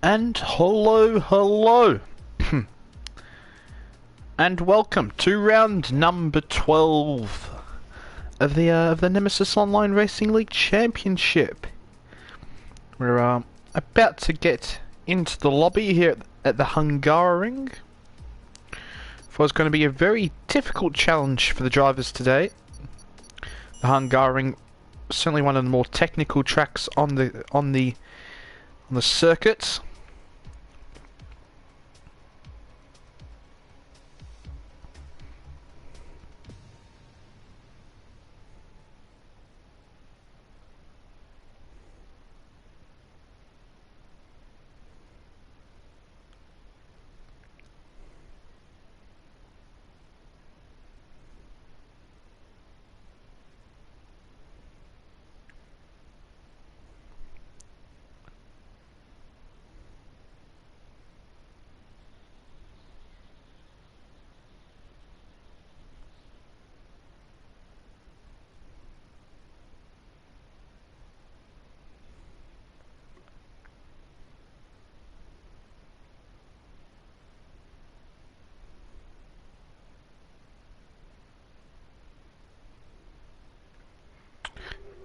And hello, and welcome to round number 12 of the Nemesis Online Racing League Championship. We're about to get into the lobby here at the Hungaroring. For it's going to be a very difficult challenge for the drivers today. The Hungaroring, certainly one of the more technical tracks on the circuit.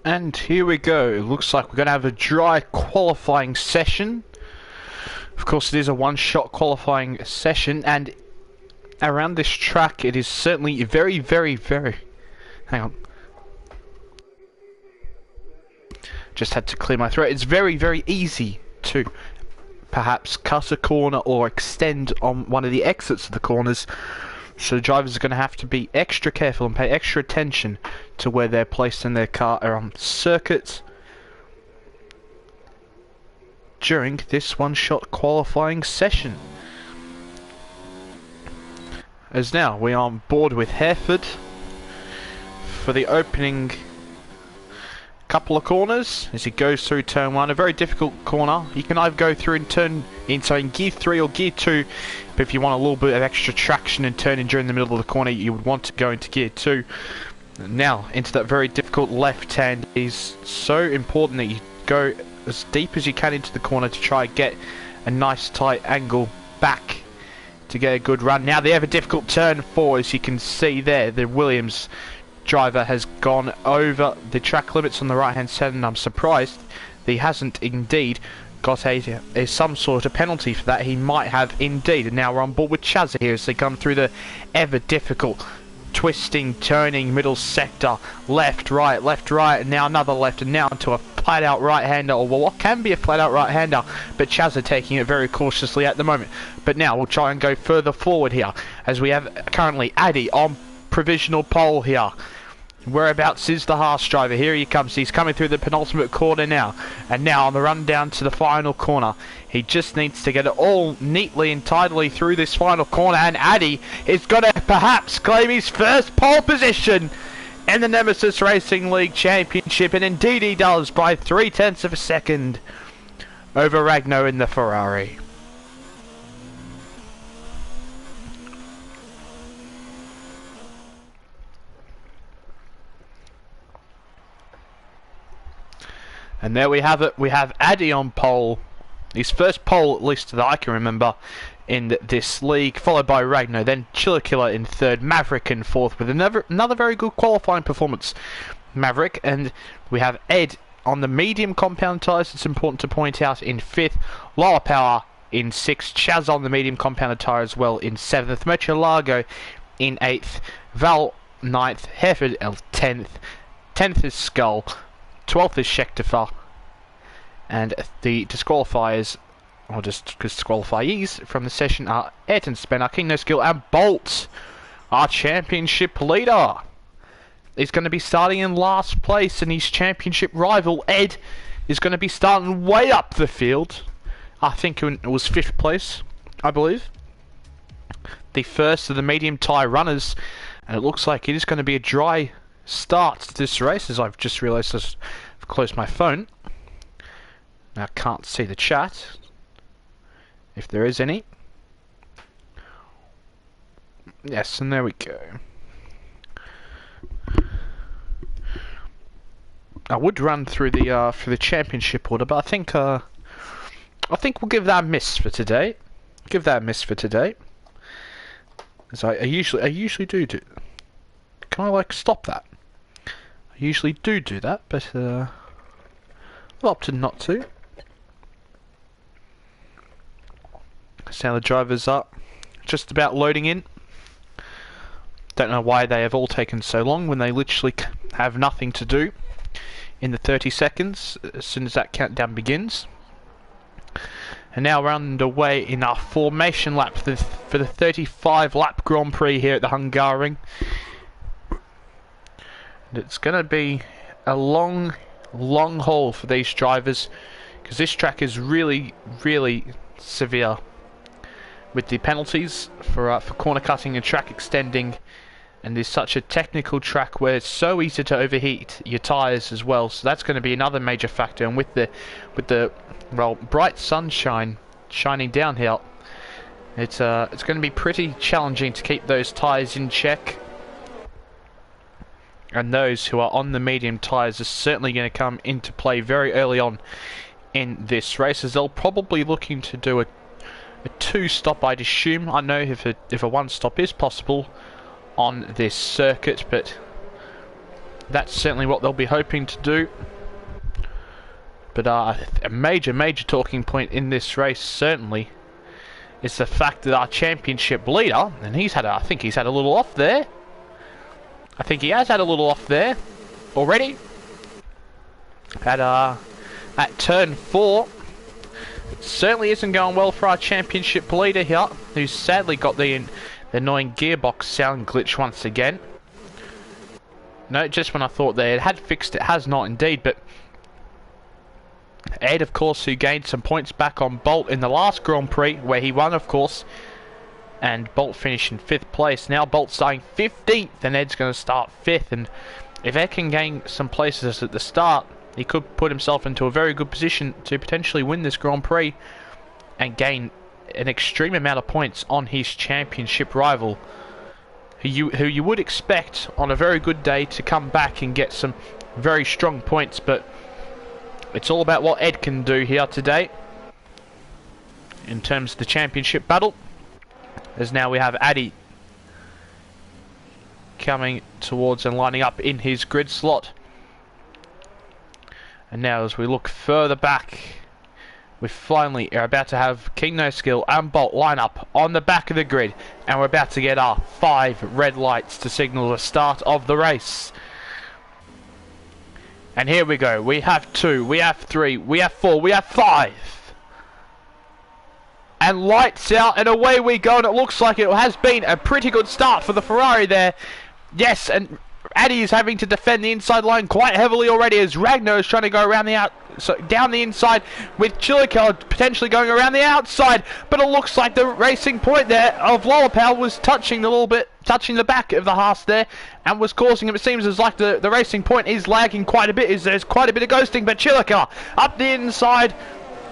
And here we go. It looks like we're going to have a dry qualifying session. Of course, it is a one-shot qualifying session, and around this track, it is certainly very... Hang on. Just had to clear my throat. It's very easy to perhaps cut a corner or extend on one of the exits of the corners. So the drivers are going to have to be extra careful and pay extra attention to where they're placed in their car or on circuits during this one-shot qualifying session. As now we are on board with Hereford for the opening couple of corners as he goes through turn 1, a very difficult corner. You can either go through and turn in gear 3 or gear 2, but if you want a little bit of extra traction and turning during the middle of the corner, you would want to go into gear 2. Now into that very difficult left hand. Is so important that you go as deep as you can into the corner to try and get a nice tight angle back to get a good run. Now the ever difficult turn 4, as you can see there, the Williams driver has gone over the track limits on the right hand side, and I'm surprised that he hasn't indeed got some sort of penalty for that. He might have indeed. And now we're on board with Chazza here as they come through the ever difficult twisting, turning middle sector, left, right, and now another left, and now into a flat out right hander, or well, what can be a flat out right hander, but Chazza taking it very cautiously at the moment. But now we'll try and go further forward here as we have currently Addy on provisional pole here. Whereabouts is the Haas driver? Here he comes. He's coming through the penultimate corner now. And now on the run down to the final corner. He just needs to get it all neatly and tidily through this final corner. And Addy is going to perhaps claim his first pole position in the Nemesis Racing League Championship. And indeed he does by 0.3 of a second over Ragno in the Ferrari. And there we have it. We have Addy on pole. His first pole, at least that I can remember, in this league. Followed by Ragnar. Then Chillakilla in third. Maverick in fourth with another very good qualifying performance. Maverick. And we have Ed on the medium compound tyres. It's important to point out in fifth. Lower Power in sixth. Chaz on the medium compound tyre as well in seventh. Murcielago in eighth. Val ninth. Hereford 10th. 10th is Skull. 12th is Schechtefer, and the disqualifiers, or disqualifiees from the session are Ayrton Spenner, King No Skill, and Bolt. Our championship leader is going to be starting in last place, and his championship rival Ed is going to be starting way up the field. I think it was 5th place, I believe. The first of the medium tyre runners, and it looks like it is going to be a dry start to this race, as I've just realised I've closed my phone. Now I can't see the chat, if there is any. Yes, and there we go. I would run through the championship order, but I think I think we'll give that a miss for today. Give that a miss for today. As I usually do. Can I like stop that? I usually do that, but I've opted not to. So now the drivers are just about loading in. Don't know why they have all taken so long when they literally have nothing to do in the 30 seconds as soon as that countdown begins. And now we're underway in our formation lap for the 35 lap Grand Prix here at the Hungaroring. And it's going to be a long haul for these drivers because this track is really severe with the penalties for corner cutting and track extending, and there's such a technical track where it's so easy to overheat your tyres as well, so that's going to be another major factor. And with the well, bright sunshine shining down here, it's going to be pretty challenging to keep those tyres in check. And those who are on the medium tyres are certainly going to come into play very early on in this race, as they'll probably looking to do a two-stop, I'd assume. I know if a one-stop is possible on this circuit, but that's certainly what they'll be hoping to do. But a major talking point in this race certainly is the fact that our championship leader, and I think he's had a little off there. I think he has had a little off there already. At turn 4. It certainly isn't going well for our championship leader here, who's sadly got the annoying gearbox sound glitch once again. No, just when I thought they had fixed it, has not indeed. But Ed, of course, who gained some points back on Bolt in the last Grand Prix, where he won, of course, and Bolt finished in 5th place. Now Bolt's starting 15th, and Ed's going to start 5th. And if Ed can gain some places at the start, he could put himself into a very good position to potentially win this Grand Prix and gain an extreme amount of points on his championship rival, who you would expect on a very good day to come back and get some very strong points. But it's all about what Ed can do here today in terms of the championship battle, as now we have Addy coming towards and lining up in his grid slot. And now as we look further back, we finally are about to have King No Skill and Bolt line up on the back of the grid, and we're about to get our 5 red lights to signal the start of the race. And here we go. We have 2, we have 3, we have 4, we have 5. And lights out, and away we go, and it looks like it has been a pretty good start for the Ferrari there. Yes, and Addy is having to defend the inside line quite heavily already, as Ragnar is trying to go around down the inside, with Chilikel potentially going around the outside. But it looks like the racing point there of Lollapal was touching the back of the Haas there, and was causing him. It seems as like the racing point is lagging quite a bit, as there's quite a bit of ghosting. But Chilikel up the inside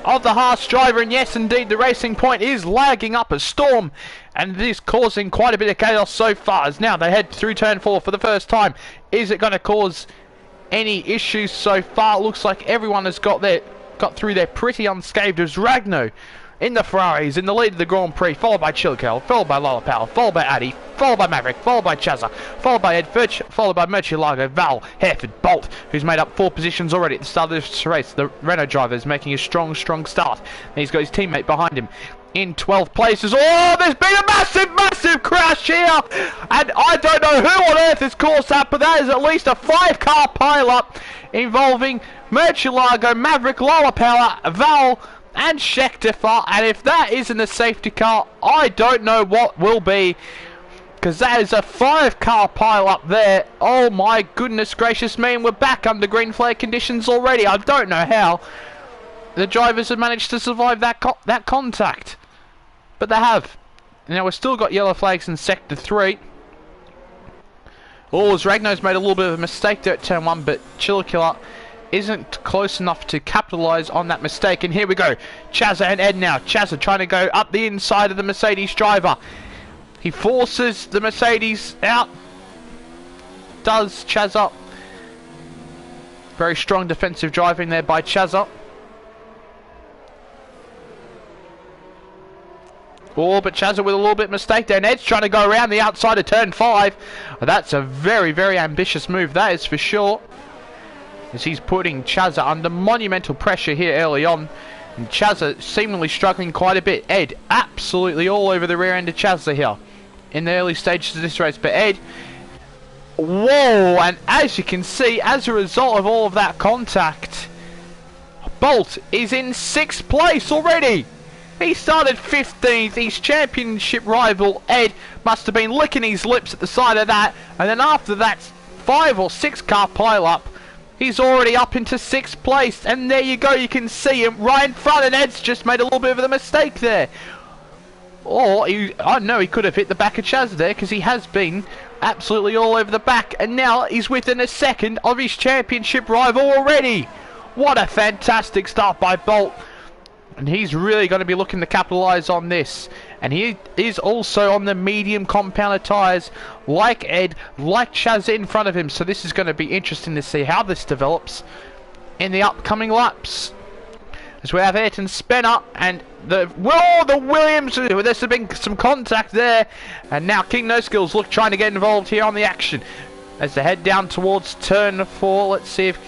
of the Haas driver, and yes indeed the racing point is lagging up a storm, and it is causing quite a bit of chaos so far, as now they head through turn 4 for the first time. Is it going to cause any issues so far? It looks like everyone has got through there pretty unscathed, as Ragno in the Ferraris in the lead of the Grand Prix, followed by Chilkel, followed by Lollapal, followed by Addy, followed by Maverick, followed by Chazza, followed by Ed Furch, followed by Murcielago, Val, Hereford, Bolt, who's made up 4 positions already at the start of this race. The Renault driver is making a strong start, and he's got his teammate behind him in 12 places. Oh, there's been a massive crash here, and I don't know who on earth has caused that, but that is at least a 5-car pile-up involving Murcielago, Maverick, Lollapal, Val, and Schechtefer. And if that isn't a safety car, I don't know what will be, because that is a 5-car pile up there. Oh my goodness gracious me, and we're back under green flag conditions already. I don't know how the drivers have managed to survive that contact, but they have. Now we've still got yellow flags in sector 3. Oh, as Ragno's made a little bit of a mistake there at turn 1, but Chillikilla isn't close enough to capitalise on that mistake. And here we go, Chazza and Ed now. Chazza trying to go up the inside of the Mercedes driver. He forces the Mercedes out. Does Chazza. Very strong defensive driving there by Chazza. Oh, but Chazza with a little bit of mistake there. And Ed's trying to go around the outside of turn 5. That's a very, very ambitious move, that is for sure. As he's putting Chazza under monumental pressure here early on. And Chazza seemingly struggling quite a bit. Ed absolutely all over the rear end of Chazza here in the early stages of this race. But Ed, whoa, and as you can see, as a result of all of that contact, Bolt is in 6th place already. He started 15th. His championship rival Ed must have been licking his lips at the side of that. And then after that 5 or 6 car pile up, he's already up into 6th place. And there you go, you can see him right in front. And Ed's just made a little bit of a mistake there. Or, I know he could have hit the back of Chaz there, because he has been absolutely all over the back. And now he's within a second of his championship rival already. What a fantastic start by Bolt. And he's really going to be looking to capitalise on this. And he is also on the medium compounder tyres, like Ed, like Chaz in front of him. So this is going to be interesting to see how this develops in the upcoming laps. As we have Ayrton Spencer and the Williams. There's been some contact there. And now King No Skills trying to get involved here on the action. As they head down towards turn 4. Let's see if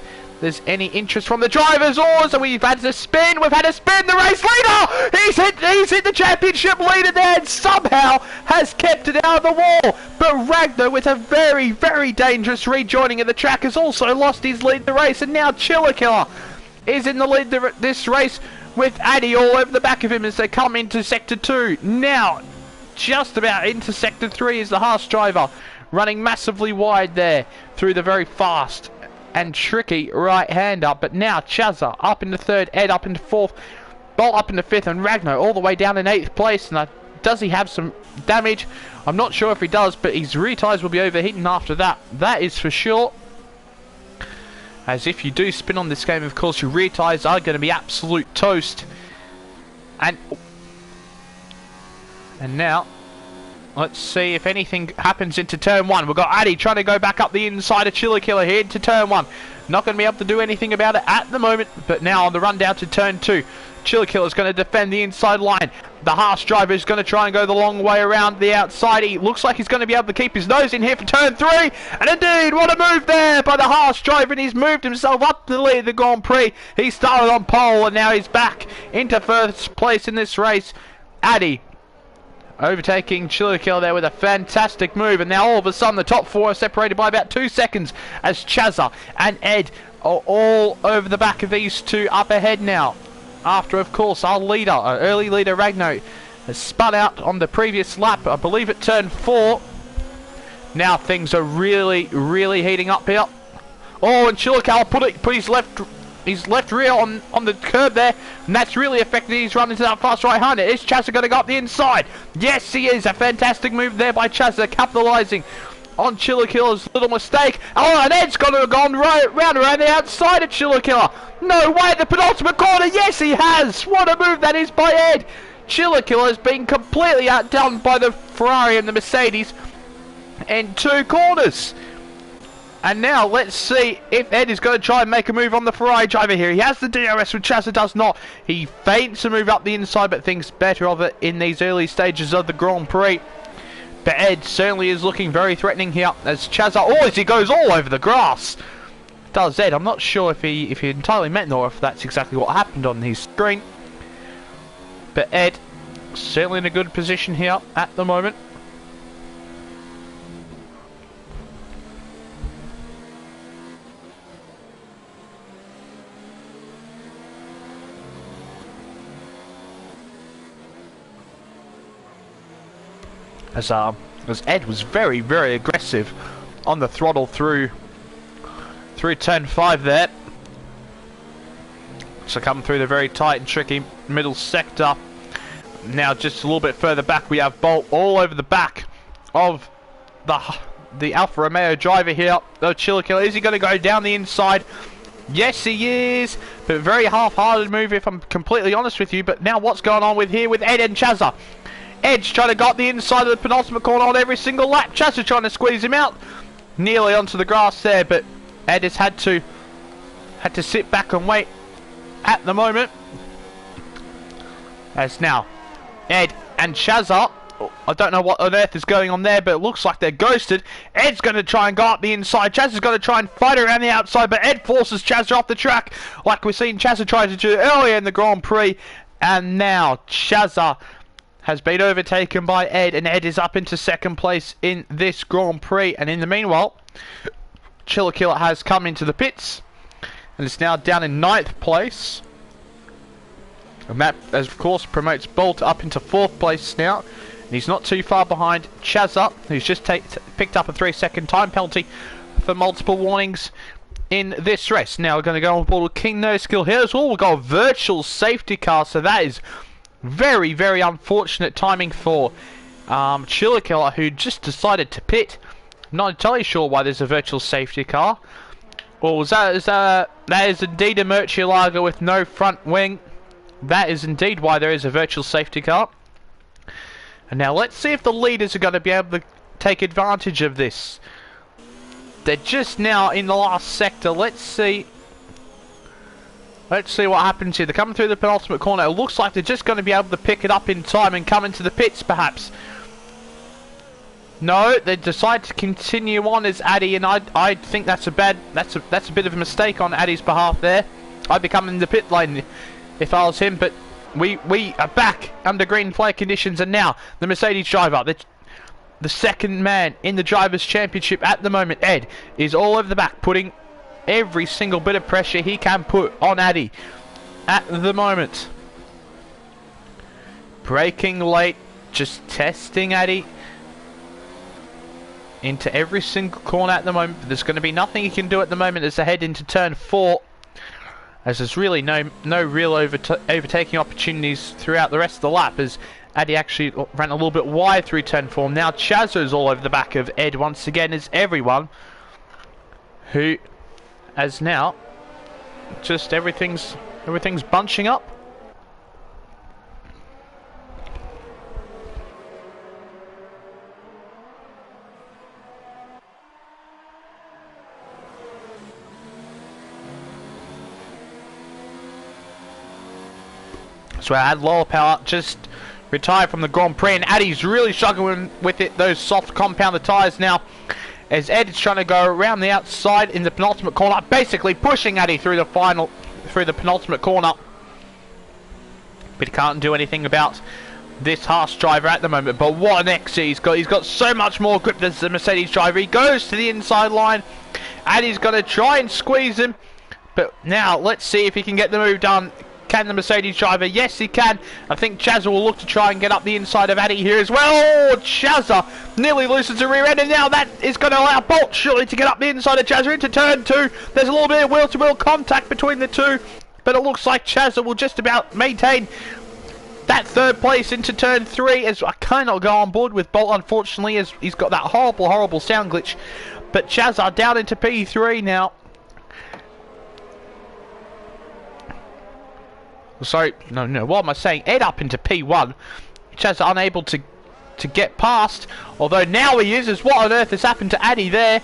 there's any interest from the drivers. So we've had a spin. We've had a spin. The race leader. He's hit the championship leader there and somehow has kept it out of the wall. But Ragnar, with a very, very dangerous rejoining of the track, has also lost his lead in the race. And now Chiller Killer is in the lead this race with Addy all over the back of him as they come into Sector 2. Now, just about into Sector 3 is the Haas driver, running massively wide there through the very fast and tricky right-hander. But now Chazza up into 3rd, Ed up into 4th, Bolt up into 5th, and Ragnar all the way down in 8th place. And does he have some damage? I'm not sure if he does, but his rear tyres will be overheating after that. That is for sure. As if you do spin on this game, of course, your rear tyres are going to be absolute toast. And now, let's see if anything happens into turn 1. We've got Addy trying to go back up the inside of Chiller Killer here into turn 1. Not going to be able to do anything about it at the moment. But now on the run down to turn 2, Chiller Killer is going to defend the inside line. The Haas driver is going to try and go the long way around the outside. He looks like he's going to be able to keep his nose in here for turn 3. And indeed, what a move there by the Haas driver. And he's moved himself up to the lead of the Grand Prix. He started on pole and now he's back into 1st place in this race. Addy overtaking Chiller Killer there with a fantastic move. And now all of a sudden the top 4 are separated by about 2 seconds as Chazza and Ed are all over the back of these two up ahead now. After, of course, our leader, our early leader Ragnar, has spun out on the previous lap, I believe at turn 4. Now things are really, really heating up here. Oh, and Chiller Killer put his left rear on the curb there, and that's really affected his run into that fast right-hander. Is Chazza going to go up the inside? Yes, he is. A fantastic move there by Chazza, capitalising on Chiller Killer's little mistake. Oh, and Ed's got to have gone round around the outside of Chiller Killer. No way, the penultimate corner. Yes, he has. What a move that is by Ed. Chiller Killer has been completely outdone by the Ferrari and the Mercedes in 2 corners. And now let's see if Ed is going to try and make a move on the Ferrari driver here. He has the DRS, which Chazza does not. He feints a move up the inside, but thinks better of it in these early stages of the Grand Prix. But Ed certainly is looking very threatening here as Chazza, as he goes all over the grass. Does Ed. I'm not sure if he entirely meant or if that's exactly what happened on his screen. But Ed certainly in a good position here at the moment. As Ed was very, very aggressive on the throttle through turn 5 there. So come through the very tight and tricky middle sector. Now just a little bit further back we have Bolt all over the back of the Alfa Romeo driver here. The Chiller Killer, is he going to go down the inside? Yes, he is. But very half-hearted move if I'm completely honest with you. But now what's going on with Ed and Chazza? Ed's trying to go up the inside of the penultimate corner on every single lap. Chazza trying to squeeze him out. Nearly onto the grass there, but Ed has had to sit back and wait at the moment. As now, Ed and Chazza. I don't know what on earth is going on there, but it looks like they're ghosted. Ed's going to try and go up the inside. Chazza's going to try and fight around the outside, but Ed forces Chazza off the track, like we've seen Chazza try to do earlier in the Grand Prix. And now Chazza has been overtaken by Ed, and Ed is up into second place in this Grand Prix. And in the meanwhile, Chiller Killer has come into the pits, and is now down in 9th place. And that, of course, promotes Bolt up into 4th place now. And he's not too far behind Chazza, who's just picked up a 3-second time penalty for multiple warnings in this race. Now we're going to go on board with King No Skill here as well. We've got a virtual safety car, so that is very, very unfortunate timing for Chiller Killer, who just decided to pit. I'm not entirely sure why there's a virtual safety car. Or that is indeed a Murcielago with no front wing. That is indeed why there is a virtual safety car. And now let's see if the leaders are going to be able to take advantage of this. They're just now in the last sector. Let's see what happens here. They're coming through the penultimate corner. It looks like they're just going to be able to pick it up in time and come into the pits, perhaps. No, they decide to continue on as Addy, and I think that's a bit of a mistake on Addy's behalf there. I'd be coming in the pit lane if I was him, but we are back under green flag conditions, and now the Mercedes driver, the second man in the Drivers' Championship at the moment, Ed, is all over the back, putting every single bit of pressure he can put on Addy at the moment. Braking late, just testing Addy into every single corner at the moment. There's going to be nothing he can do at the moment as they head into turn 4. As there's really no real overtaking opportunities throughout the rest of the lap, as Addy actually ran a little bit wide through turn 4. Now Chazzo's all over the back of Ed once again, as everyone who, as now, just everything's bunching up. So I had lower power, just retired from the Grand Prix, and Addy's really struggling with it, those soft compounded tyres now, as Ed is trying to go around the outside in the penultimate corner, basically pushing Addy through the penultimate corner. But he can't do anything about this Haas driver at the moment. But what an exit he's got. He's got so much more grip than the Mercedes driver. He goes to the inside line, and he's going to try and squeeze him. But now let's see if he can get the move done. Can the Mercedes driver? Yes, he can. I think Chazza will look to try and get up the inside of Addy here as well. Oh, Chazza nearly loses the rear end, and now that is going to allow Bolt surely to get up the inside of Chazza into turn 2. There's a little bit of wheel-to-wheel contact between the two, but it looks like Chazza will just about maintain that 3rd place into turn 3, as I cannot go on board with Bolt, unfortunately, as he's got that horrible sound glitch. But Chazza down into P3 now. Sorry, no, what am I saying? Ed up into P1. Chazza unable to get past, although now he is, as what on earth has happened to Addy there?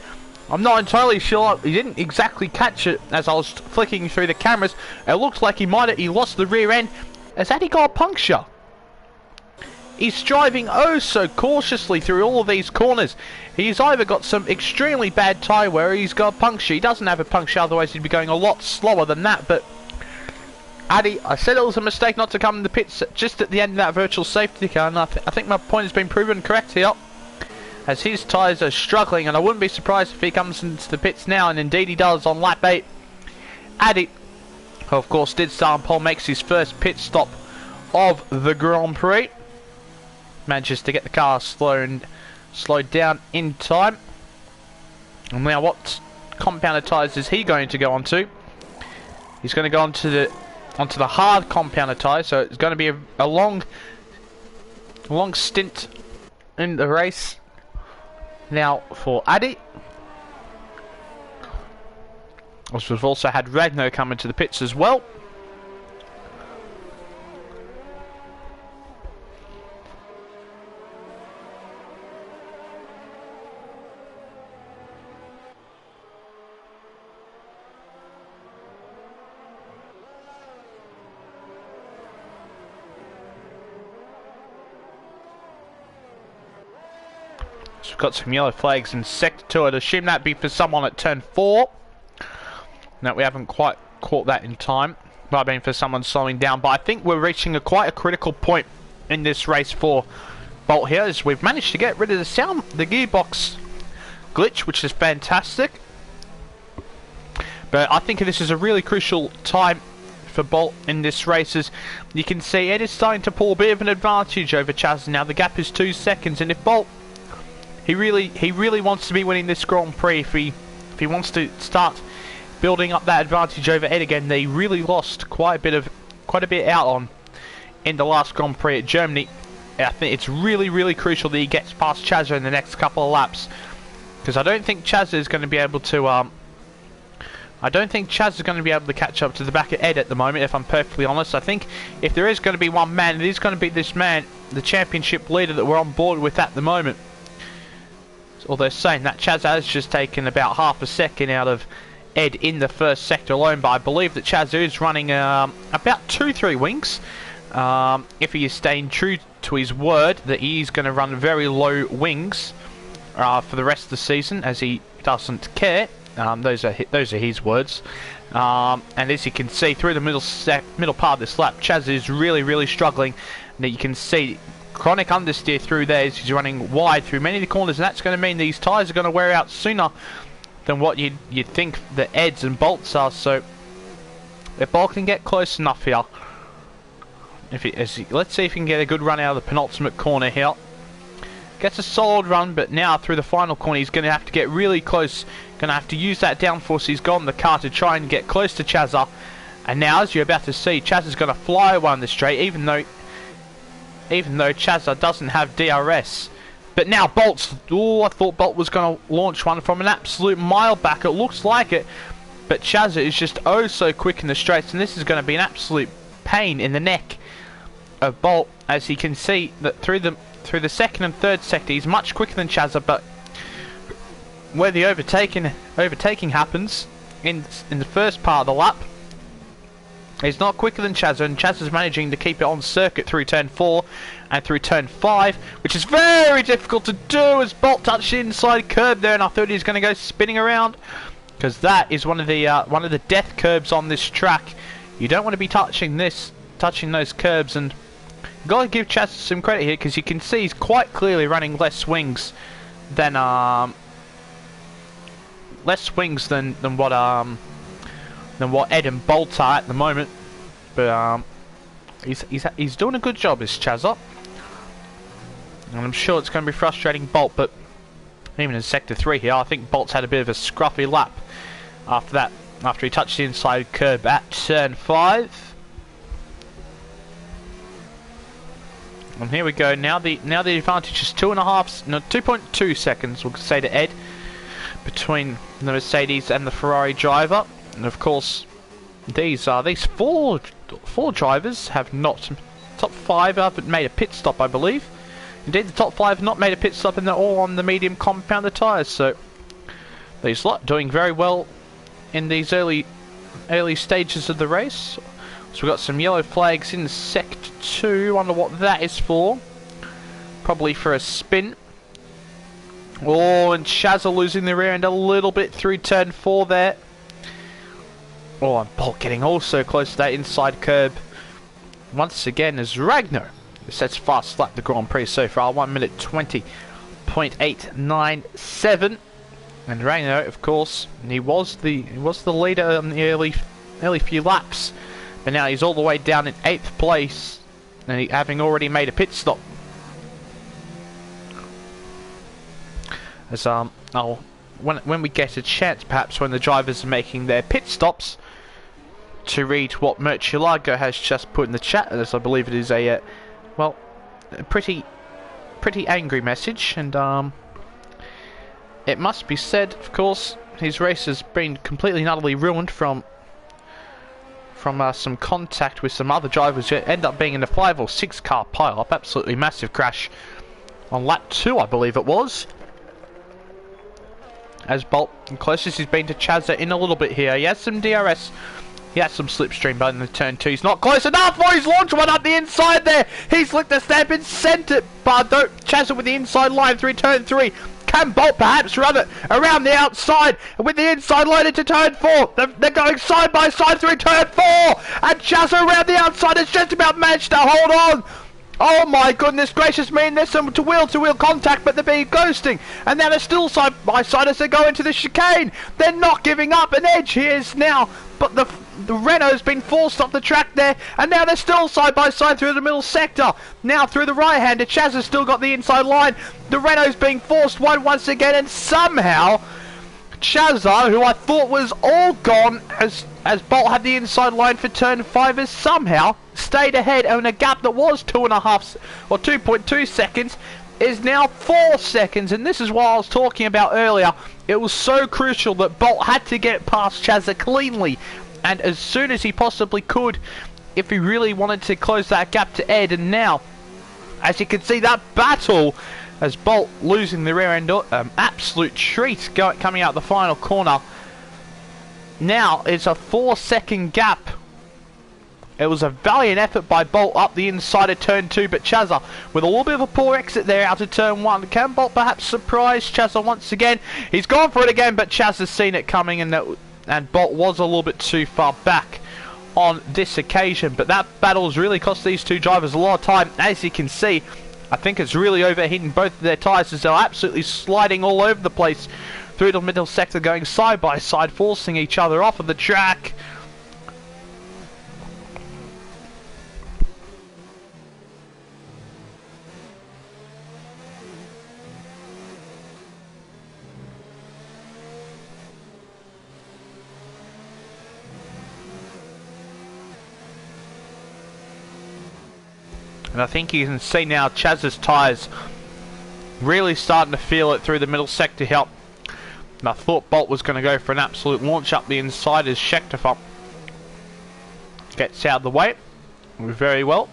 I'm not entirely sure. He didn't exactly catch it as I was flicking through the cameras. It looks like he lost the rear end. Has Addy got a puncture? He's driving oh so cautiously through all of these corners. He's either got some extremely bad tyre wear or he's got a puncture. He doesn't have a puncture, otherwise he'd be going a lot slower than that, but Addy, I said it was a mistake not to come in the pits just at the end of that virtual safety car, and I think my point has been proven correct here, as his tyres are struggling, and I wouldn't be surprised if he comes into the pits now, and indeed he does on lap 8. Addy, who of course did start on pole, makes his first pit stop of the Grand Prix. Manages to get the car slowed down in time. And now what compounded tyres is he going to go onto? He's going to go onto the hard compounded tyre, so it's going to be a long stint in the race now for Addy. We've also had Ragnar come into the pits as well. So we've got some yellow flags in sector 2. I'd assume that'd be for someone at turn 4. No, we haven't quite caught that in time. Might have been for someone slowing down, but I think we're reaching quite a critical point in this race for Bolt here, as we've managed to get rid of the gearbox glitch, which is fantastic. But I think this is a really crucial time for Bolt in this race. As you can see, Ed is starting to pull a bit of an advantage over Chaz now. The gap is 2 seconds, and if Bolt, he really wants to be winning this Grand Prix. If he wants to start building up that advantage over Ed again, they really lost quite a bit out on in the last Grand Prix at Germany. I think it's really crucial that he gets past Chazza in the next couple of laps, because I don't think Chazza is going to be able to catch up to the back of Ed at the moment, if I'm perfectly honest. I think if there is going to be one man, it is going to be this man, the championship leader that we're on board with at the moment. Although saying that, Chazza has just taken about half a second out of Ed in the first sector alone, but I believe that Chazza is running about 2-3 wings. If he is staying true to his word that he's going to run very low wings for the rest of the season, as he doesn't care. Those are his words. And as you can see through the middle part of this lap, Chaz is really struggling. Now you can see chronic understeer through there as he's running wide through many of the corners, and that's going to mean these tyres are going to wear out sooner than what you'd think the Eds and Bolts are. So if Bolt can get close enough here, let's see if he can get a good run out of the penultimate corner here. Gets a solid run, but now through the final corner he's going to have to get really close. Going to have to use that downforce he's got in the car to try and get close to Chazza. And now, as you're about to see, Chazza's going to fly away on the straight, even though Chazza doesn't have DRS. But now Bolt's... Oh, I thought Bolt was going to launch one from an absolute mile back. It looks like it. But Chazza is just oh so quick in the straights, and this is going to be an absolute pain in the neck of Bolt, as he can see that through the second and third sector he's much quicker than Chazza, but where the overtaking happens in the first part of the lap, he's not quicker than Chazza, and Chazza's managing to keep it on circuit through turn 4 and through turn 5, which is very difficult to do as Bolt touched the inside curb there, and I thought he was going to go spinning around, because that is one of the death curbs on this track. You don't want to be touching those curbs, and got to give Chaz some credit here, because you can see he's quite clearly running less wings than what Ed and Bolt are at the moment. But he's doing a good job, this Chazza, and I'm sure it's going to be frustrating Bolt. But even in sector 3 here, I think Bolt's had a bit of a scruffy lap after that, after he touched the inside curb at turn 5. And here we go. Now the advantage is 2.2 seconds, we'll say, to Ed, between the Mercedes and the Ferrari driver. And of course, these four drivers have not, top 5 haven't made a pit stop, I believe. Indeed, the top 5 have not made a pit stop, and they're all on the medium compounder tyres. So these lot doing very well in these early stages of the race. So we've got some yellow flags in sector 2. Wonder what that is for. Probably for a spin. Oh, and Chazza losing the rear end a little bit through turn 4 there. Oh, and Bolt getting also close to that inside curb. Once again, as Ragnar sets fast lap the Grand Prix so far, 1 minute 20.897. And Ragnar, of course, he was the leader in the early few laps. But now he's all the way down in 8th place, and having already made a pit stop. As when we get a chance, perhaps when the drivers are making their pit stops, to read what Murcielago has just put in the chat, as I believe it is a pretty angry message, and it must be said, of course, his race has been completely and utterly ruined from some contact with some other drivers who end up being in a 5 or 6 car pile-up. Absolutely massive crash on lap 2, I believe it was. As Bolt, closest he's been to Chazza in a little bit here. He has some DRS. He has some slipstream, but in the turn 2 he's not close enough. Oh, he's launched one up the inside there. He's licked the stamp and sent it. But don't Chazza with the inside line through turn 3. Can Bolt perhaps run it around the outside with the inside line into turn 4? They're going side by side through turn 4, and Chazza around the outside has just about managed to hold on. Oh my goodness gracious me, and there's some wheel-to-wheel contact, but they're being ghosting. And now they're still side by side as they go into the chicane. They're not giving up an edge here now, but the Renault's been forced off the track there, and now they're still side by side through the middle sector. Now through the right-hander, Chaz has still got the inside line. The Renault's being forced once again, and somehow Chazza, who I thought was all gone as Bolt had the inside line for turn 5, has somehow stayed ahead, and a gap that was 2.5 or 2.2 seconds is now 4 seconds. And this is what I was talking about earlier. It was so crucial that Bolt had to get past Chazza cleanly and as soon as he possibly could if he really wanted to close that gap to Ed. And now, as you can see, that battle as Bolt losing the rear end, absolute treat coming out the final corner. Now it's a 4-second gap. It was a valiant effort by Bolt up the inside of turn 2, but Chazza with a little bit of a poor exit there out of turn 1. Can Bolt perhaps surprise Chazza once again? He's gone for it again, but Chazza's seen it coming, and Bolt was a little bit too far back on this occasion. But that battle has really cost these two drivers a lot of time. As you can see, I think it's really overheating both of their tyres as they're absolutely sliding all over the place through the middle sector, going side by side, forcing each other off of the track. And I think you can see now Chaz's tyres really starting to feel it through the middle sector here. And I thought Bolt was going to go for an absolute launch up the inside as Schechter gets out of the way very well.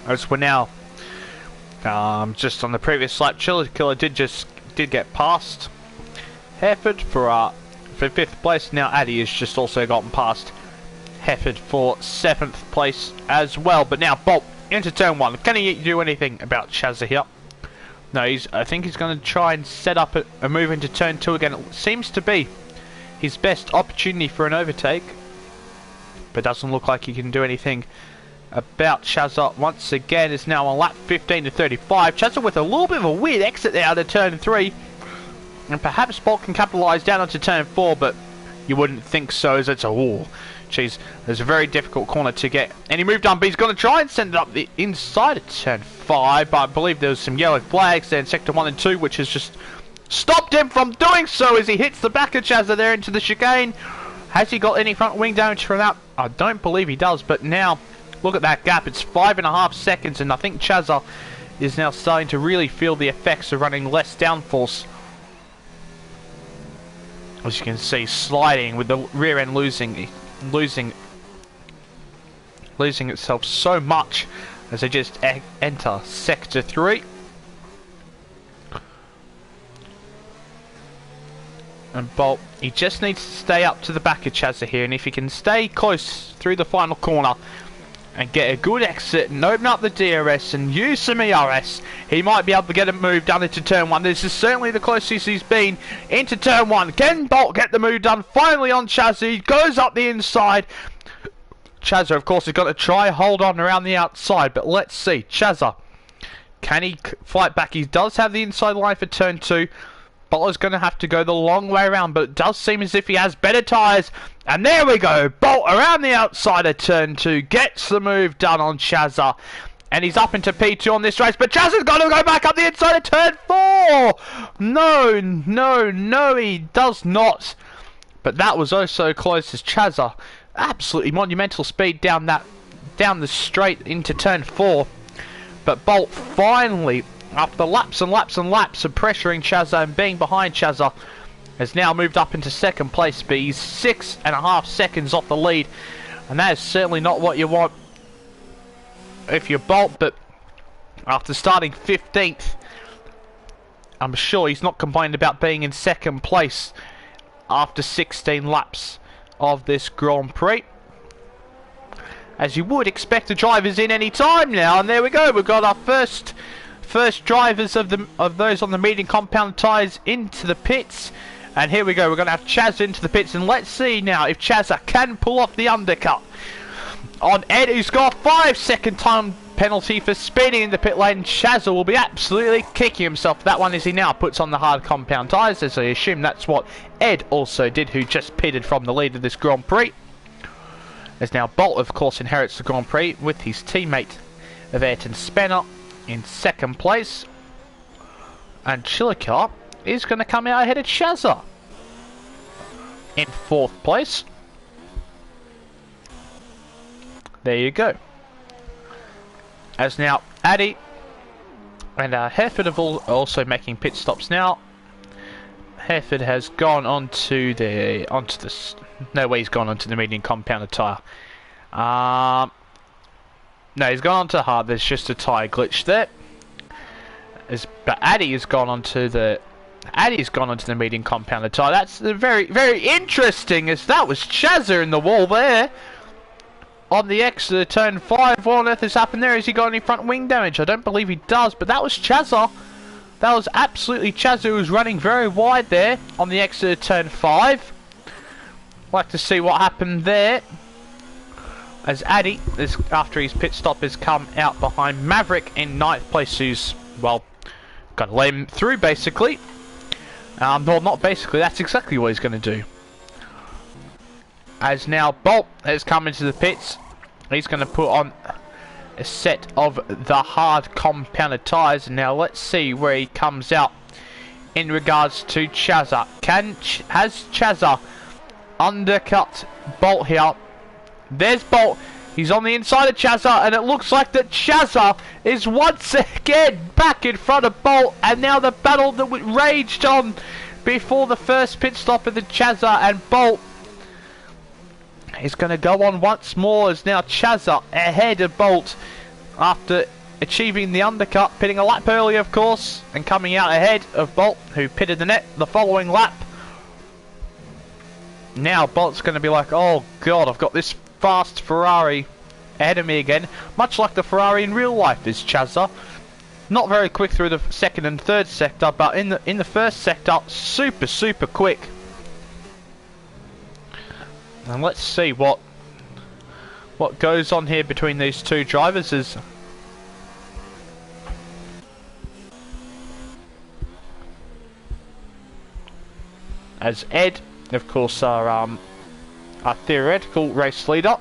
As we're now just on the previous lap, Killer did get past Hereford for 5th place. Now Addy has just also gotten past Hereford for 7th place as well. But now Bolt into turn 1. Can he do anything about Chazza here? No, I think he's going to try and set up a move into turn 2 again. It seems to be his best opportunity for an overtake, but doesn't look like he can do anything about Chazza. Once again, it's now on lap 15 to 35. Chazza with a little bit of a weird exit there out of turn 3, and perhaps Bolt can capitalise down onto turn 4, but you wouldn't think so, as it's a wall. Jeez, there's a very difficult corner to get any move done, but he's going to try and send it up the inside of turn 5, but I believe there was some yellow flags there in sector 1 and 2, which has just stopped him from doing so as he hits the back of Chazza there into the chicane. Has he got any front wing damage from that? I don't believe he does, but now look at that gap. It's 5.5 seconds, and I think Chazza is now starting to really feel the effects of running less downforce. As you can see, sliding with the rear end losing itself so much as they just enter sector 3. And Bolt, he just needs to stay up to the back of Chazza here, and if he can stay close through the final corner and get a good exit and open up the DRS and use some ERS, he might be able to get a move done into turn 1. This is certainly the closest he's been into turn 1. Can Bolt get the move done finally on Chazza? He goes up the inside. Chazza, of course, has got to try hold on around the outside, but let's see. Chazza, can he fight back? He does have the inside line for turn 2. Bolt is going to have to go the long way around, but it does seem as if he has better tyres. And there we go. Bolt around the outside of turn 2 gets the move done on Chazza. And he's up into P2 on this race, but Chazza's got to go back up the inside of turn 4. No, he does not. But that was oh so close as Chazza. Absolutely monumental speed down the straight into turn 4. But Bolt finally, after laps and laps and laps of pressuring Chazza and being behind Chazza, has now moved up into 2nd place, but he's 6.5 seconds off the lead, and that is certainly not what you want if you're Bolt. But after starting 15th, I'm sure he's not complaining about being in 2nd place after 16 laps of this Grand Prix, as you would expect the drivers in any time now. And there we go, we've got our first first drivers of those on the medium compound tyres into the pits. And here we go, we're going to have Chaz into the pits, and let's see now if Chazza can pull off the undercut on Ed, who's got a 5-second time penalty for speeding in the pit lane. Chazza will be absolutely kicking himself for that one as he now puts on the hard compound tyres, as I assume that's what Ed also did, who just pitted from the lead of this Grand Prix. As now Bolt, of course, inherits the Grand Prix with his teammate of Ayrton Spanner in second place. And Chillicar is going to come out ahead of Chazza in fourth place. There you go. As now Addy and Hereford are also making pit stops now. Hereford has gone onto the no way he's gone onto the medium compounded tyre. No, he's gone onto hard. There's just a tyre glitch there. But Addy has gone onto the medium compounded tyre. That's very, very interesting, as that was Chazza in the wall there. On the exit of turn 5, what on earth has happened there? Has he got any front wing damage? I don't believe he does, but that was Chazza. That was absolutely Chazza, who was running very wide there on the exit of turn 5. Like to see what happened there. As Addy, after his pit stop, has come out behind Maverick in 9th place, who's, well, got to let him through basically. Well, not basically, that's exactly what he's going to do. As now Bolt has come into the pits, he's going to put on a set of the hard compounded tyres, and now let's see where he comes out in regards to Chazza. Has Chazza undercut Bolt here? There's Bolt. He's on the inside of Chazza, and it looks like that Chazza is once again back in front of Bolt, and now the battle that raged on before the first pit stop of the Chazza and Bolt is going to go on once more, as now Chazza ahead of Bolt after achieving the undercut, pitting a lap early of course, and coming out ahead of Bolt, who pitted the following lap. Now Bolt's going to be like, oh god, I've got this fast Ferrari ahead of me again, much like the Ferrari in real life is Chazza. Not very quick through the second and third sector, but in the first sector, super quick. And let's see what goes on here between these two drivers. As Ed, of course, our theoretical race leader,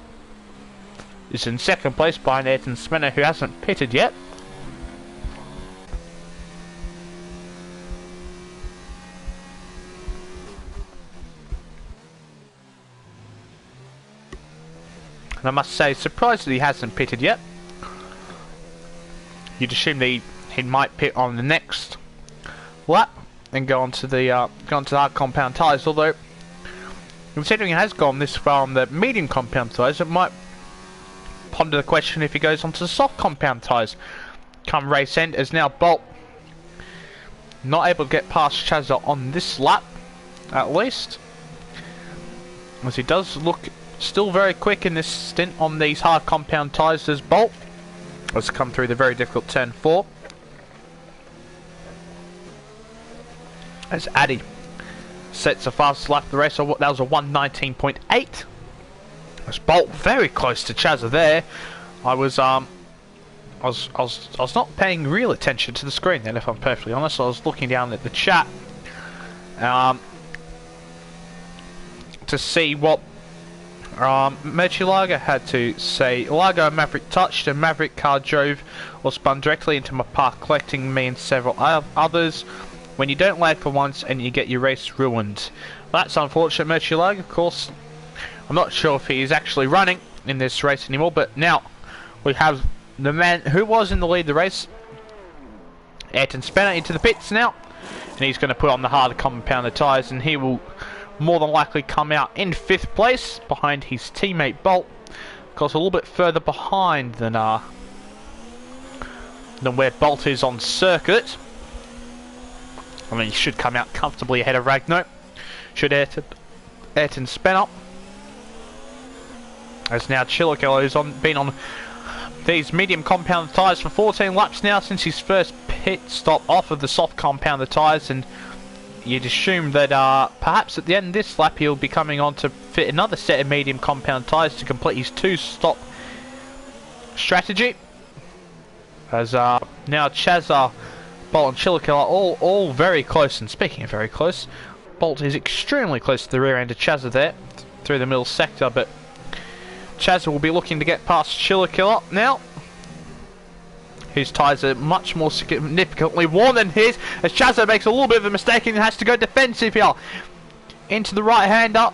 is in second place behind Ayrton Spanner, who hasn't pitted yet. And I must say, surprised that he hasn't pitted yet. You'd assume that he might pit on the next lap and go onto the hard compound tyres. Although, considering he has gone this far on the medium compound tyres, it might ponder the question if he goes onto the soft compound tyres come race end. As now Bolt not able to get past Chazza on this lap, at least, as he does look still very quick in this stint on these hard compound tyres. As Bolt has come through the very difficult turn 4. As Addy sets the fastest lap of the race, so that was a 1:19.8. As Bolt very close to Chazza there. I was not paying real attention to the screen then, if I'm perfectly honest. I was looking down at the chat to see what Murchie had to say. Largo and Maverick touched, and Maverick car drove or spun directly into my path, collecting me and several others. When you don't lag for once and you get your race ruined. Well, that's unfortunate, Murchie. Of course, I'm not sure if he is actually running in this race anymore, but now we have the man who was in the lead of the race, Ayrton Spanner, into the pits now, and he's going to put on the harder compounded tyres, and he will more than likely come out in 5th place behind his teammate Bolt. Of course, a little bit further behind than where Bolt is on circuit. I mean, he should come out comfortably ahead of Ragno. Should Ayrton Spanner. As now Chillico has been on these medium compound tyres for 14 laps now since his first pit stop off of the soft compound tyres, and you'd assume that perhaps at the end of this lap he'll be coming on to fit another set of medium compound tyres to complete his 2-stop strategy. As now Chazza, Bolt and Chillikill are all very close, and speaking of very close, Bolt is extremely close to the rear end of Chazza there, through the middle sector, but Chazza will be looking to get past Chillikill now, whose tyres are much more significantly worn than his, as Chazza makes a little bit of a mistake and has to go defensive here. Into the right-hander.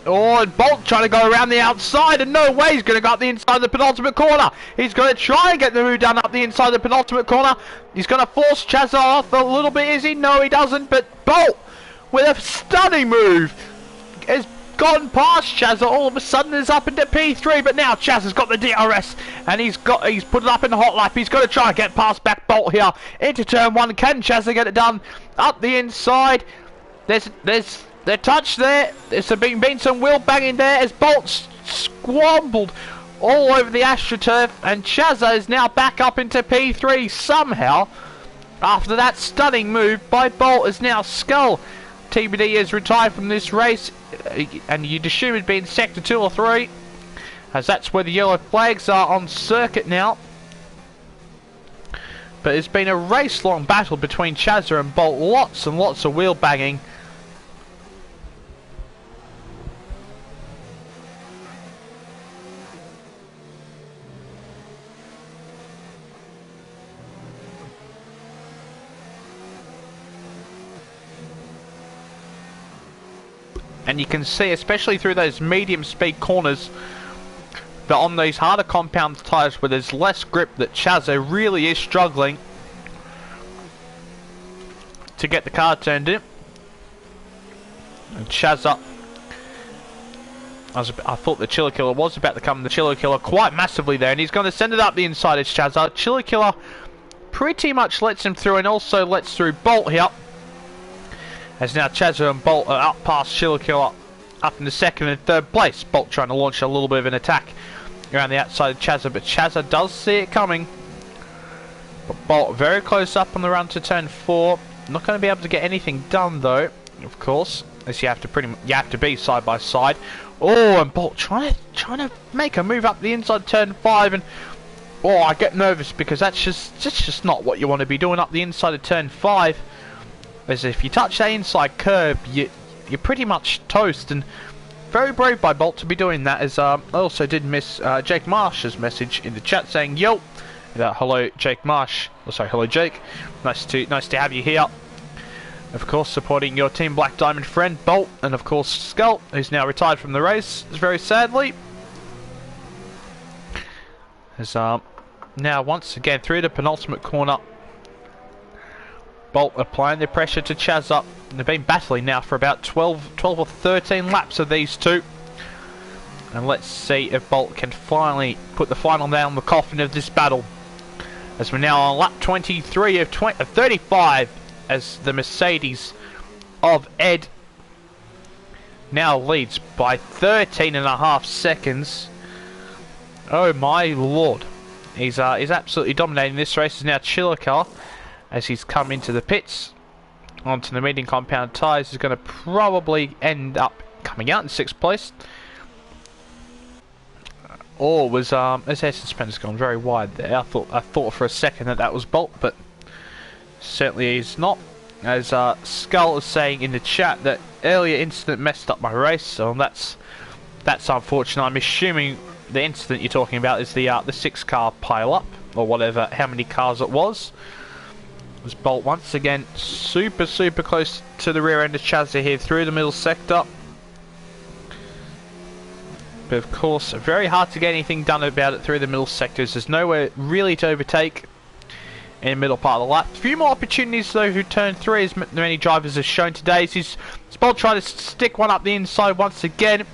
Oh, and Bolt trying to go around the outside, and no way he's going to go up the inside of the penultimate corner. He's going to try and get the move done up the inside of the penultimate corner. He's going to force Chazza off a little bit, is he? No, he doesn't, but Bolt, with a stunning move, has gone past Chazza. All of a sudden is up into P3, but now Chazza's got the DRS, and he's put it up in the hot lap. He's got to try and get past back Bolt here into turn 1. Can Chazza get it done up the inside? There's touch there. There's been some wheel banging there as Bolt squambled all over the AstroTurf, and Chazza is now back up into P3 somehow after that stunning move by Bolt. Is now Skull. TBD is retired from this race, and you'd assume it'd be in sector 2 or 3, as that's where the yellow flags are on circuit now. But it's been a race-long battle between Chazza and Bolt. Lots and lots of wheel banging. And you can see, especially through those medium speed corners, that on these harder compound tyres where there's less grip, that Chazza really is struggling to get the car turned in. And Chazza, I thought the Chillikiller was about to come the Chillikiller quite massively there, and he's going to send it up the inside as Chazza. Chillikiller pretty much lets him through, and also lets through Bolt here. As now Chazza and Bolt are up past Chillikill, up in the second and third place. Bolt trying to launch a little bit of an attack around the outside of Chazza, but Chazza does see it coming. But Bolt very close up on the run to turn 4. Not going to be able to get anything done though, of course, as you have to be side by side. Oh, and Bolt trying to make a move up the inside turn 5, and oh, I get nervous because that's just not what you want to be doing up the inside of turn 5. As if you touch that inside curb, you're pretty much toast, and very brave by Bolt to be doing that. As I also did miss Jake Marsh's message in the chat saying, "Yo, hello Jake Marsh." Oh, sorry, hello Jake. Nice to have you here. Of course, supporting your Team Black Diamond friend Bolt, and of course Skull, who's now retired from the race, very sadly. As now once again through the penultimate corner. Bolt applying the pressure to Chazza. They've been battling now for about 12 or 13 laps of these two. And let's see if Bolt can finally put the final nail on the coffin of this battle. As we're now on lap 23 of 35, as the Mercedes of Ed now leads by 13.5 seconds. Oh my lord. He's absolutely dominating this race. Is now Chillikill, as he's come into the pits onto the medium compound tyres. Is going to probably end up coming out in 6th place. Or was his air suspender's gone very wide there. I thought for a second that was Bolt, but certainly he's not. As Skull is saying in the chat that earlier incident messed up my race, so that's unfortunate. I'm assuming the incident you're talking about is the 6-car pile up, or whatever, how many cars it was. Was Bolt once again super close to the rear end of Chazza here through the middle sector. But of course, very hard to get anything done about it through the middle sectors. There's nowhere really to overtake in the middle part of the lap. A few more opportunities though who turn 3, as many drivers have shown today. As Bolt trying to stick one up the inside once again.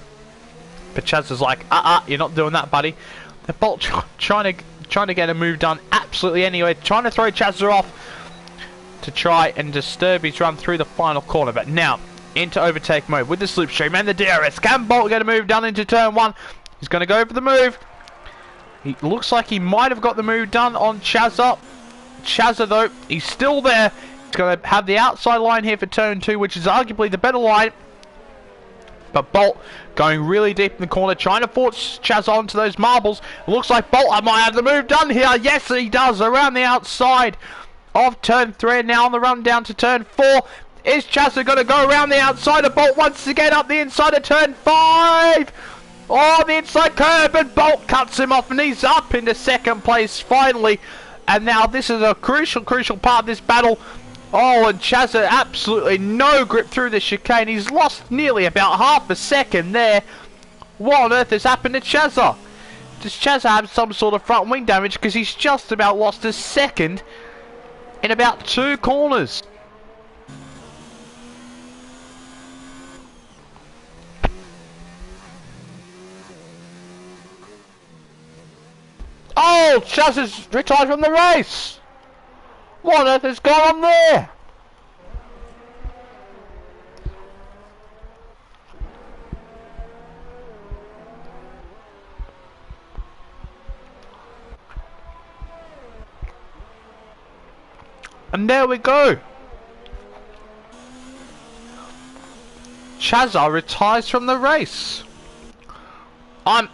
But Chazza's like, you're not doing that, buddy. The Bolt trying to get a move done absolutely anyway. Trying to throw Chazza off to try and disturb his run through the final corner. But now into overtake mode with the slipstream and the DRS. Can Bolt get a move done into turn 1? He's going to go for the move. He looks like he might have got the move done on Chazza. Chazza, though, he's still there. He's going to have the outside line here for turn 2, which is arguably the better line. But Bolt going really deep in the corner, trying to force Chazza onto those marbles. It looks like Bolt might have the move done here. Yes, he does. Around the outside of turn 3, and now on the run down to turn 4. Is Chazza going to go around the outside of Bolt once again up the inside of turn 5? Oh, the inside curve, and Bolt cuts him off, and he's up into second place finally. And now this is a crucial part of this battle. Oh, and Chazza absolutely no grip through the chicane. He's lost nearly about half a second there. What on earth has happened to Chazza? Does Chazza have some sort of front wing damage? Because he's just about lost a second in about 2 corners. Oh, Chazza's retired from the race. What on earth has gone on there? And there we go. Chazza retires from the race. I'm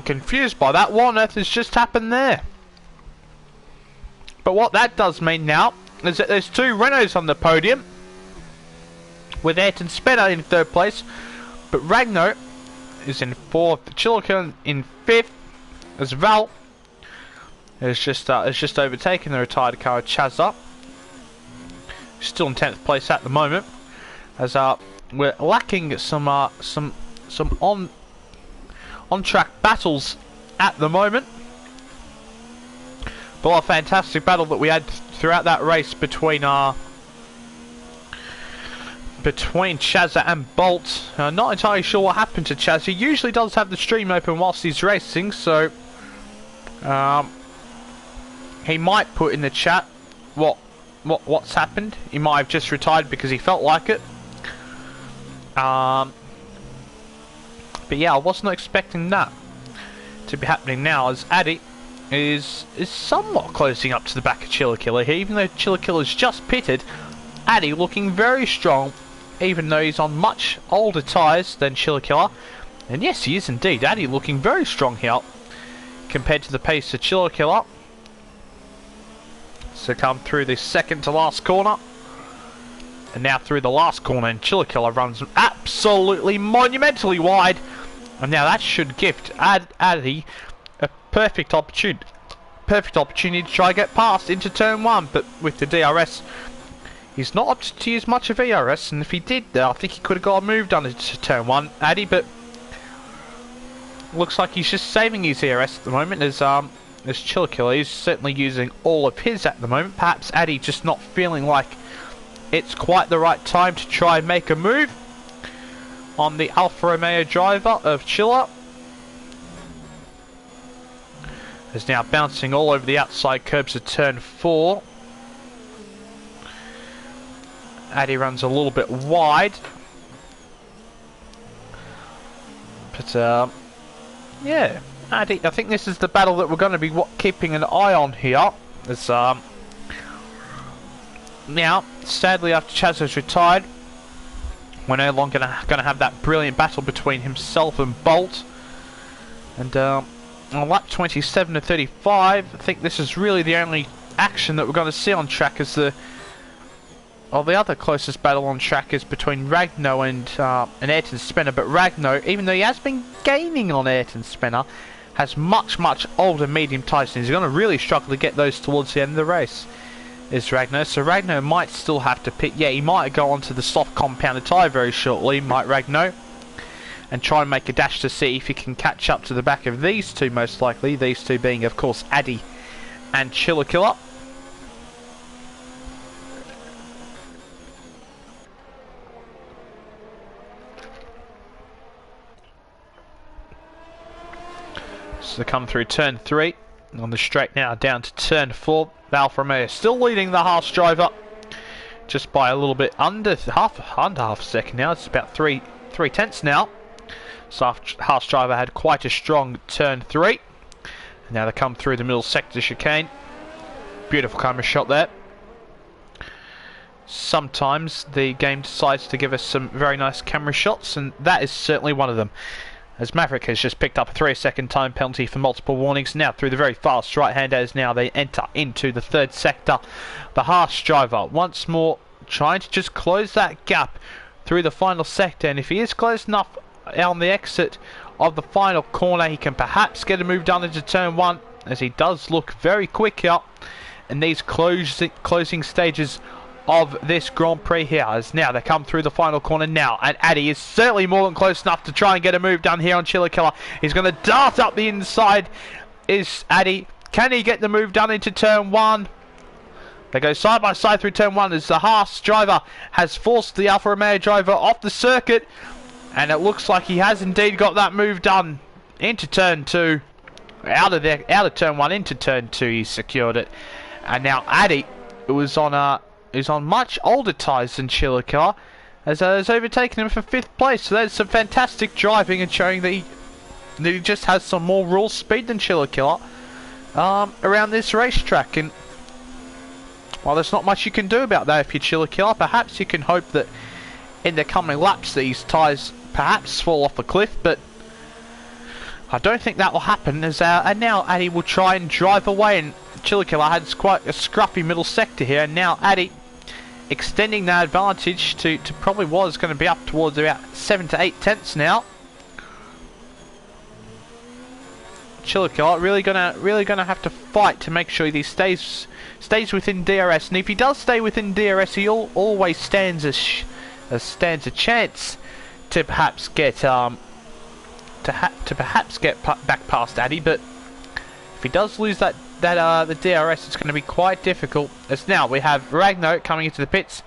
confused by that. What on earth has just happened there? But what that does mean now is that there's 2 Renaults on the podium, with Ayrton Spinner in 3rd place, but Ragnar is in 4th, Chillican in 5th, as Val has just overtaken the retired car of Chazza. Still in 10th place at the moment, as we're lacking some on-track battles at the moment. But what a fantastic battle that we had throughout that race between Chazza and Bolt. Not entirely sure what happened to Chazza. He usually does have the stream open whilst he's racing, so he might put in the chat what's happened. He might have just retired because he felt like it. But yeah, I wasn't expecting that to be happening now, as Addy is somewhat closing up to the back of Chillakilla here, even though Chillakilla's just pitted. Addy looking very strong, even though he's on much older tyres than Chillakilla. And yes, he is indeed. Addy looking very strong here compared to the pace of Chillakilla. So come through the second to last corner. And now through the last corner, and Chillakilla runs absolutely monumentally wide. And now that should gift Addy a perfect opportunity to try and get past into turn 1. But with the DRS, he's not opted to use much of ERS, and if he did, I think he could have got a move done into turn 1, Addy. But looks like he's just saving his ERS at the moment, as Chillakilla is certainly using all of his at the moment. Perhaps Addy just not feeling like it's quite the right time to try and make a move on the Alfa Romeo driver of Chilla. Is now bouncing all over the outside curbs of turn 4. Addy runs a little bit wide, but yeah, Addy, I think this is the battle that we're going to be keeping an eye on here. As now, sadly, after Chazza's retired, we're no longer going to have that brilliant battle between himself and Bolt. And on lap 27 to 35, I think this is really the only action that we're going to see on track, as the other closest battle on track is between Ragnar and Ayrton Spinner. But Ragnar, even though he has been gaining on Ayrton Spinner, has much older medium tyres, and he's going to really struggle to get those towards the end of the race, is Ragnar. So Ragnar might still have to pick. Yeah, he might go onto the soft compounded tyre very shortly, might Ragnar, and try and make a dash to see if he can catch up to the back of these two, most likely. These two being, of course, Addy and Chillakilla. So come through turn 3 on the straight now down to turn 4. Alfa Romeo still leading the Haas driver just by a little bit under half a second now. It's about three tenths now. So Haas driver had quite a strong turn 3, Now they come through the middle sector chicane. Beautiful camera shot there. Sometimes the game decides to give us some very nice camera shots, and that is certainly one of them. As Maverick has just picked up a 3-second time penalty for multiple warnings. Now through the very fast right-hander as now they enter into the third sector. The Haas driver once more trying to just close that gap through the final sector, and if he is close enough on the exit of the final corner, he can perhaps get a move done into turn 1, as he does look very quick here in these closing stages of this Grand Prix here. As now they come through the final corner now, and Addy is certainly more than close enough to try and get a move done here on Chiller Killer. He's going to dart up the inside, is Addy. Can he get the move done into turn 1? They go side by side through turn 1 as the Haas driver has forced the Alfa Romeo driver off the circuit, and it looks like he has indeed got that move done into turn 2. Out of turn 1 into turn 2 he secured it. And now Addy, who is on much older tyres than Chiller Killer, has overtaken him for 5th place. So that's some fantastic driving and showing that he just has some more raw speed than Chiller Killer around this racetrack. And well, there's not much you can do about that if you're Chiller Killer. Perhaps you can hope that in the coming laps these tyres perhaps fall off a cliff, but I don't think that will happen. As and now Addy will try and drive away, and Chiller Killer has quite a scruffy middle sector here, and now Addy extending that advantage to probably was going to be up towards about 7 to 8 tenths now. Chiller Killer really gonna have to fight to make sure he stays within DRS, and if he does stay within DRS, he always stands a chance to perhaps get back past Addy. But if he does lose the DRS, it's going to be quite difficult. As now we have Ragno coming into the pits,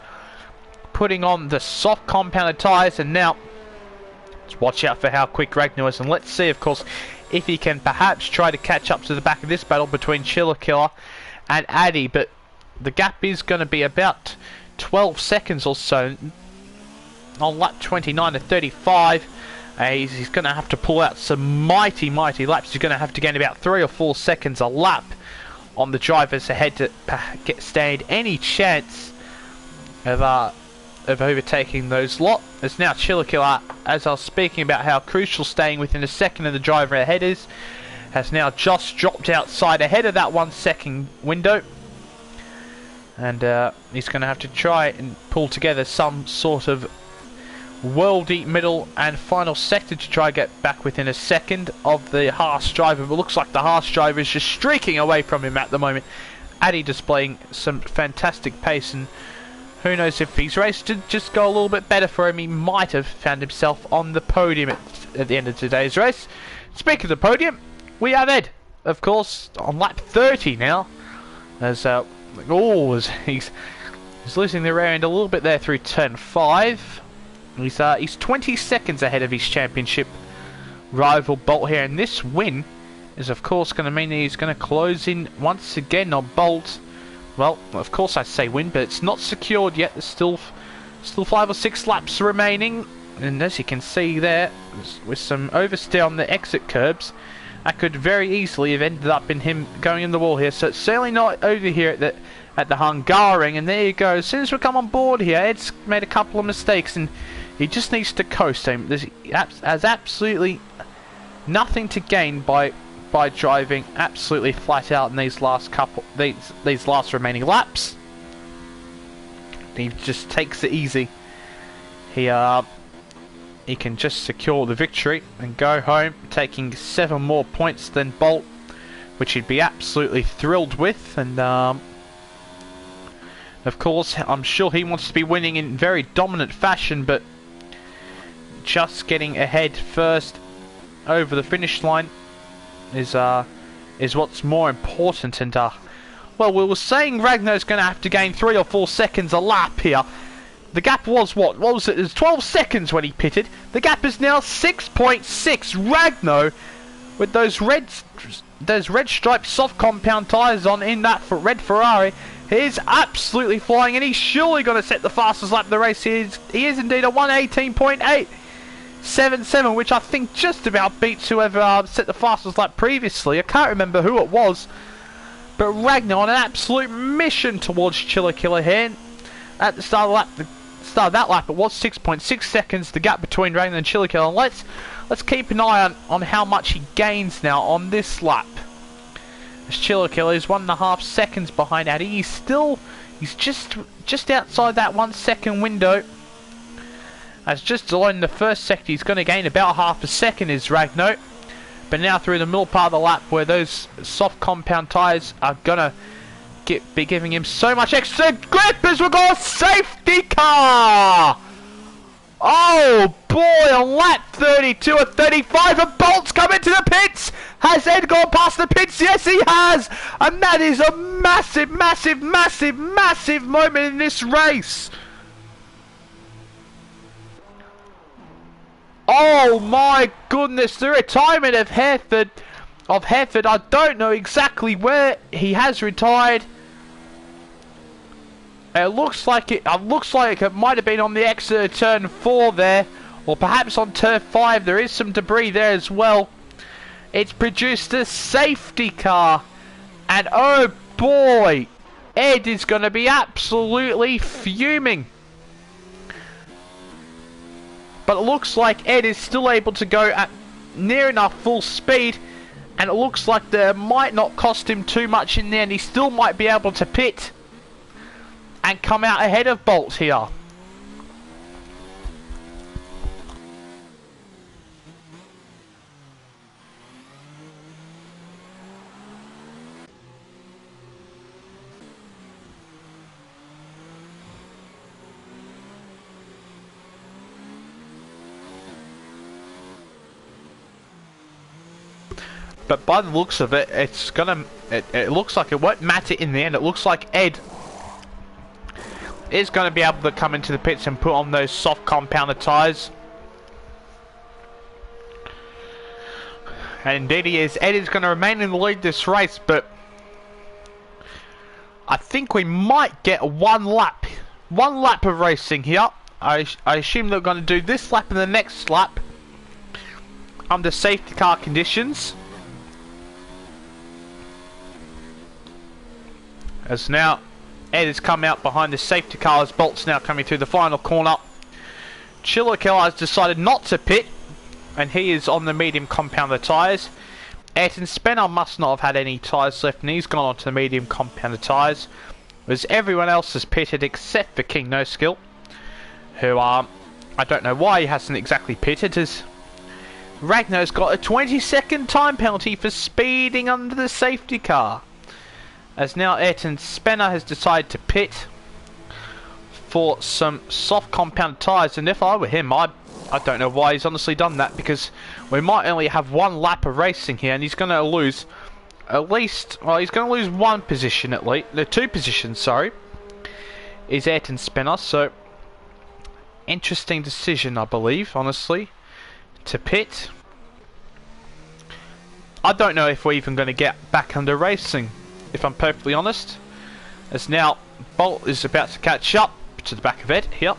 putting on the soft compounded tyres, and now let's watch out for how quick Ragno is, and let's see, of course, if he can perhaps try to catch up to the back of this battle between Chiller Killer and Addy. But the gap is going to be about 12 seconds or so on lap 29 to 35. He's going to have to pull out some mighty laps. He's going to have to gain about 3 or 4 seconds a lap on the drivers ahead to stand any chance of overtaking those lot. As now Chiller Killer, as I was speaking about how crucial staying within a second of the driver ahead is, has now just dropped outside ahead of that 1 second window, and he's going to have to try and pull together some sort of worldy middle and final sector to try and get back within a second of the Haas driver. But looks like the Haas driver is just streaking away from him at the moment. Addy displaying some fantastic pace, and who knows, if his race did just go a little bit better for him, he might have found himself on the podium at the end of today's race. Speaking of the podium, we have Ed, of course, on lap 30 now. As he's losing the rear end a little bit there through turn 5. He's 20 seconds ahead of his championship rival Bolt here, and this win is of course going to mean that he's going to close in once again on Bolt. Well, of course I say win, but it's not secured yet. There's still 5 or 6 laps remaining, and as you can see there, with some oversteer on the exit curbs, that could very easily have ended up in him going in the wall here. So it's certainly not over here at the Hungaroring, and there you go. As soon as we come on board here, Ed's made a couple of mistakes, and he just needs to coast. He has absolutely nothing to gain by driving absolutely flat out in these last remaining laps. He just takes it easy. He can just secure the victory and go home, taking 7 more points than Bolt, which he'd be absolutely thrilled with. And of course, I'm sure he wants to be winning in very dominant fashion, but just getting ahead first over the finish line is what's more important. And well, we were saying Ragno's going to have to gain 3 or 4 seconds a lap here. The gap was what was it? It was 12 seconds when he pitted. The gap is now 6.6. Ragno, with those red striped soft compound tyres on in that red Ferrari, he's absolutely flying, and he's surely going to set the fastest lap of the race. He is indeed a 1:18.8. 7-7, which I think just about beats whoever set the fastest lap previously. I can't remember who it was, but Ragnar on an absolute mission towards Chiller Killer here. At the start of that lap, it was 6.6 seconds, the gap between Ragnar and Chiller Killer. And let's keep an eye on how much he gains now on this lap. As Chiller Killer is 1.5 seconds behind Addy. He's just outside that 1 second window. As just alone the first sector, he's going to gain about half a second is Ragnar. But now through the middle part of the lap, where those soft compound tyres are going to be giving him so much extra grip, as we've got a safety car! Oh boy, on lap 32 or 35, a Bolt's come into the pits! Has Ed gone past the pits? Yes, he has! And that is a massive, massive, massive, massive moment in this race! Oh my goodness, the retirement of Hereford. I don't know exactly where he has retired. It looks like it might have been on the exit of turn 4 there, or perhaps on turn 5. There is some debris there as well. It's produced a safety car, and oh boy, Ed is going to be absolutely fuming. But it looks like Ed is still able to go at near enough full speed, and it looks like there might not cost him too much in the end. He still might be able to pit and come out ahead of Bolt here. But by the looks of it, it looks like it won't matter in the end. It looks like Ed is going to be able to come into the pits and put on those soft compounded tyres. And indeed he is. Ed is going to remain in the lead this race, but I think we might get one lap of racing here. I assume they're going to do this lap and the next lap under safety car conditions. As now Ed has come out behind the safety car as Bolt's now coming through the final corner. Chiller Killer has decided not to pit, and he is on the medium compounded tyres. Ayrton Spencer must not have had any tyres left, and he's gone on to the medium compounded tyres. As everyone else has pitted except for King No Skill, who I don't know why he hasn't exactly pitted, as Ragnar's got a 20-second time penalty for speeding under the safety car. As now Ayrton Spencer has decided to pit for some soft compound tyres, and if I were him, I don't know why he's honestly done that, because we might only have one lap of racing here, and he's going to lose at least, well, he's going to lose one position at least, no, 2 positions, sorry, is Ayrton Spencer. So interesting decision, I believe, honestly, to pit. I don't know if we're even going to get back under racing, if I'm perfectly honest, as now Bolt is about to catch up to the back of Ed here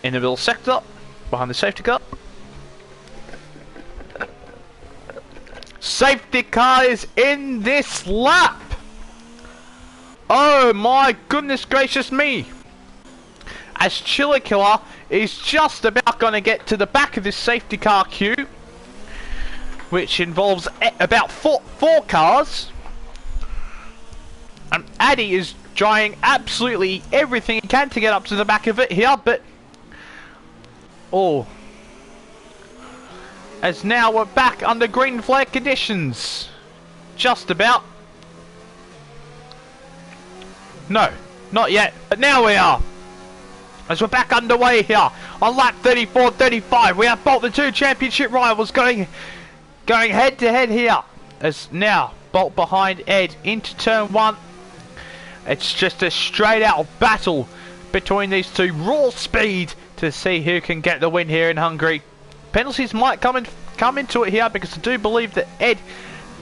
in the middle sector behind the safety car. Safety car is in this lap. Oh my goodness gracious me, as Chiller Killer is just about going to get to the back of this safety car queue, which involves about four cars. And Addy is trying absolutely everything he can to get up to the back of it here, but as now we're back under green flag conditions. Just about. No, not yet, but now we are. As we're back underway here on lap 34-35, we have Bolt, the 2 championship rivals, going head to head here. As now Bolt behind Ed into turn 1. It's just a straight out battle between these two, raw speed, to see who can get the win here in Hungary. Penalties might come into it here, because I do believe that Ed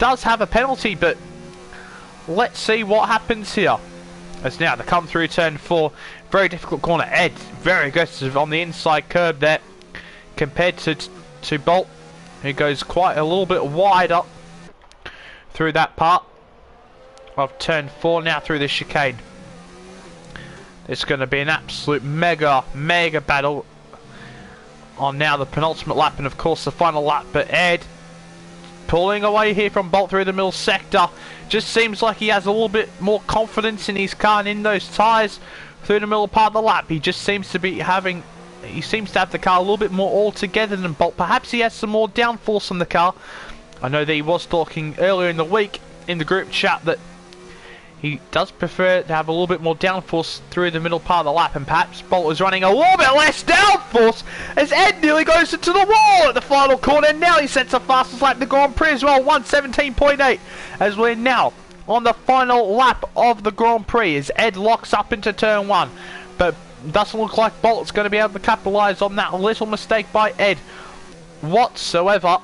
does have a penalty, but let's see what happens here. As now to come through turn 4, very difficult corner. Ed very aggressive on the inside curb there, compared to Bolt, who goes quite a little bit wider through that part of turn 4 now through the chicane. It's going to be an absolute mega battle on now the penultimate lap and of course the final lap. But Ed pulling away here from Bolt through the middle sector. Just seems like he has a little bit more confidence in his car and in those tyres through the middle part of the lap. He just seems to be having, he seems to have the car a little bit more all together than Bolt. Perhaps he has some more downforce on the car. I know that he was talking earlier in the week in the group chat that he does prefer to have a little bit more downforce through the middle part of the lap, and perhaps Bolt is running a little bit less downforce as Ed nearly goes into the wall at the final corner. Now he sets the fastest lap in the Grand Prix as well, 1:17.8, as we're now on the final lap of the Grand Prix as Ed locks up into turn 1. But doesn't look like Bolt's going to be able to capitalise on that little mistake by Ed whatsoever.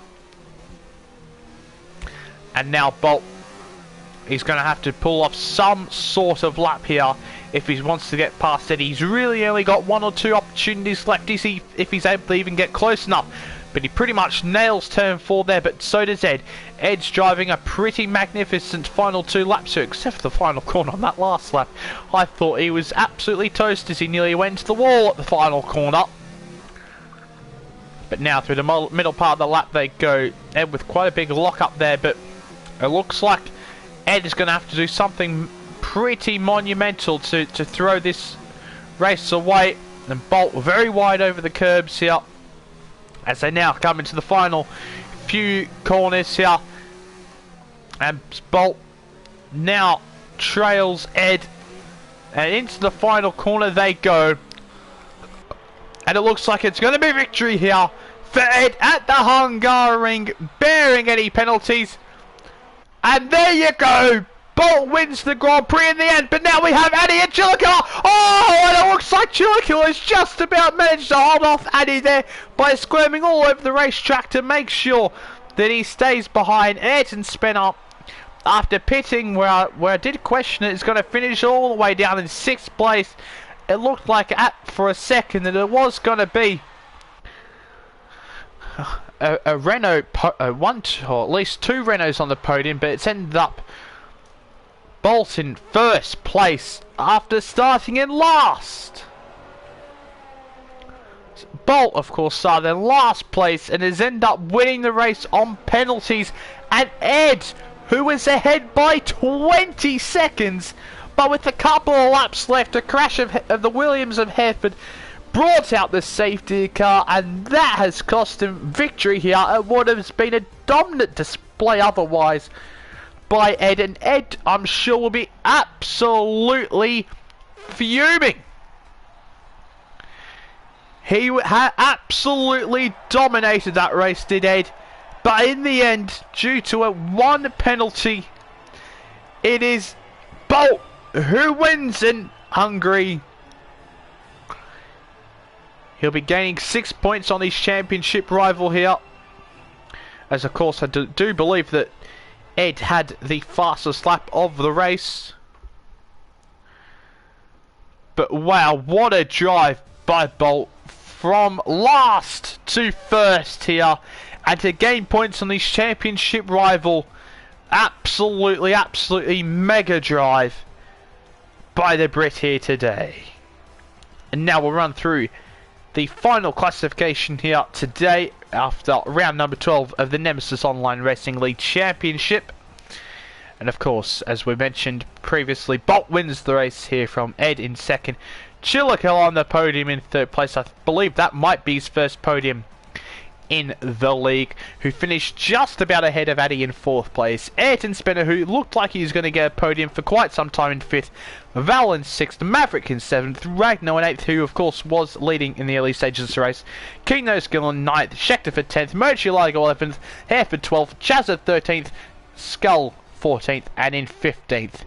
And now Bolt, he's going to have to pull off some sort of lap here if he wants to get past Ed. He's really only got 1 or 2 opportunities left if he's able to even get close enough. But he pretty much nails turn 4 there, but so does Ed. Ed's driving a pretty magnificent final 2 laps here, except for the final corner on that last lap. I thought he was absolutely toast as he nearly went to the wall at the final corner. But now through the middle part of the lap they go. Ed with quite a big lock up there, but it looks like Ed is going to have to do something pretty monumental to throw this race away. And Bolt very wide over the curbs here as they now come into the final few corners here. And Bolt now trails Ed, and into the final corner they go. And it looks like it's going to be victory here for Ed at the Hungaroring, bearing any penalties. And there you go, Bolt wins the Grand Prix in the end. But now we have Addy and Chillicothe. Oh, and it looks like Chillicothe has just about managed to hold off Addy there by squirming all over the racetrack to make sure that he stays behind. Ayrton Spener, after pitting where I did question it, is going to finish all the way down in 6th place. It looked like for a second that it was going to be a Renault, one or at least 2 Renaults on the podium, but it's ended up Bolt in 1st place after starting in last. Bolt, of course, started in last place and has ended up winning the race on penalties. And Ed, who was ahead by 20 seconds, but with a couple of laps left, a crash of the Williams of Hereford brought out the safety car, and that has cost him victory here at what has been a dominant display otherwise by Ed. And Ed, I'm sure, will be absolutely fuming. He absolutely dominated that race, did Ed. But in the end, due to a 1 penalty, it is Bolt who wins in Hungary. He'll be gaining 6 points on his championship rival here. As of course I do believe that Ed had the fastest lap of the race. But wow, what a drive by Bolt from last to 1st here. And to gain points on his championship rival. Absolutely mega drive by the Brit here today. And now we'll run through the final classification here today after round number 12 of the Nemesis Online Racing League Championship. And of course, as we mentioned previously, Bolt wins the race here from Ed in 2nd. Chillicothe on the podium in 3rd place. I believe that might be his first podium in the league, who finished just about ahead of Addy in 4th place. Ayrton Spener, who looked like he was going to get a podium for quite some time, in 5th. Val in 6th, Maverick in 7th, Ragnar in 8th, who of course was leading in the early stages of the race. King No Skill in 9th, Schechter for 10th, Murcielago 11th, Hereford 12th, Chazza 13th, Skull 14th, and in 15th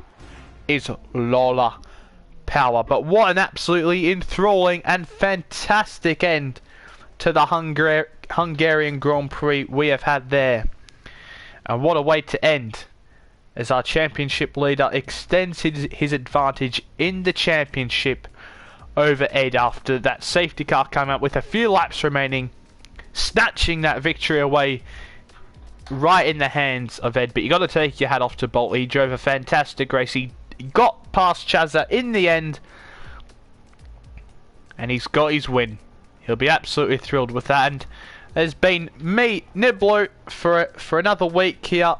is Lola Power. But what an absolutely enthralling and fantastic end to the Hungarian Grand Prix we have had there. And what a way to end, as our championship leader extends his advantage in the championship over Ed after that safety car came out with a few laps remaining snatching that victory away right in the hands of Ed. But you got to take your hat off to Bolt. He drove a fantastic race. He got past Chazza in the end, and he's got his win. He'll be absolutely thrilled with that. And there's been me, Niblo, for another week here,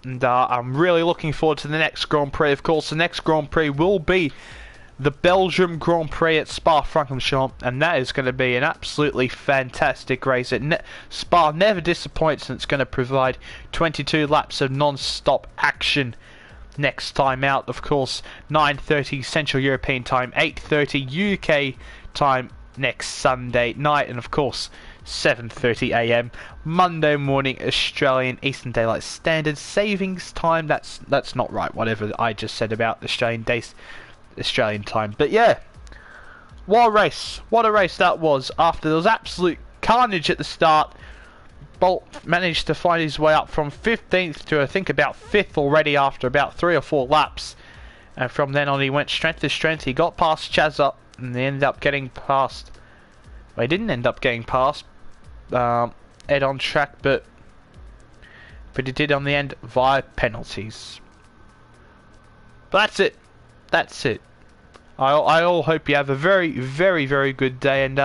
and I'm really looking forward to the next Grand Prix. Of course, the next Grand Prix will be the Belgium Grand Prix at Spa-Francorchamps, and that is going to be an absolutely fantastic race. Spa never disappoints, and it's going to provide 22 laps of non-stop action next time out. Of course, 9:30 Central European Time, 8:30 UK time next Sunday night, and of course 7:30 AM Monday morning Australian Eastern Daylight Standard Savings Time. That's not right, whatever I just said about Australian time. But yeah, what a race that was. After there was absolute carnage at the start, Bolt managed to find his way up from 15th to I think about 5th already after about 3 or 4 laps, and from then on he went strength to strength. He got past Chazza, and he ended up getting past, well, he didn't end up getting past Ed on track, but he did on the end via penalties. But that's it. I all hope you have a very, very, very good day, and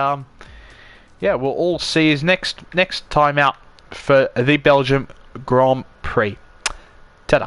yeah, we'll all see you next time out for the Belgium Grand Prix. Ta-da.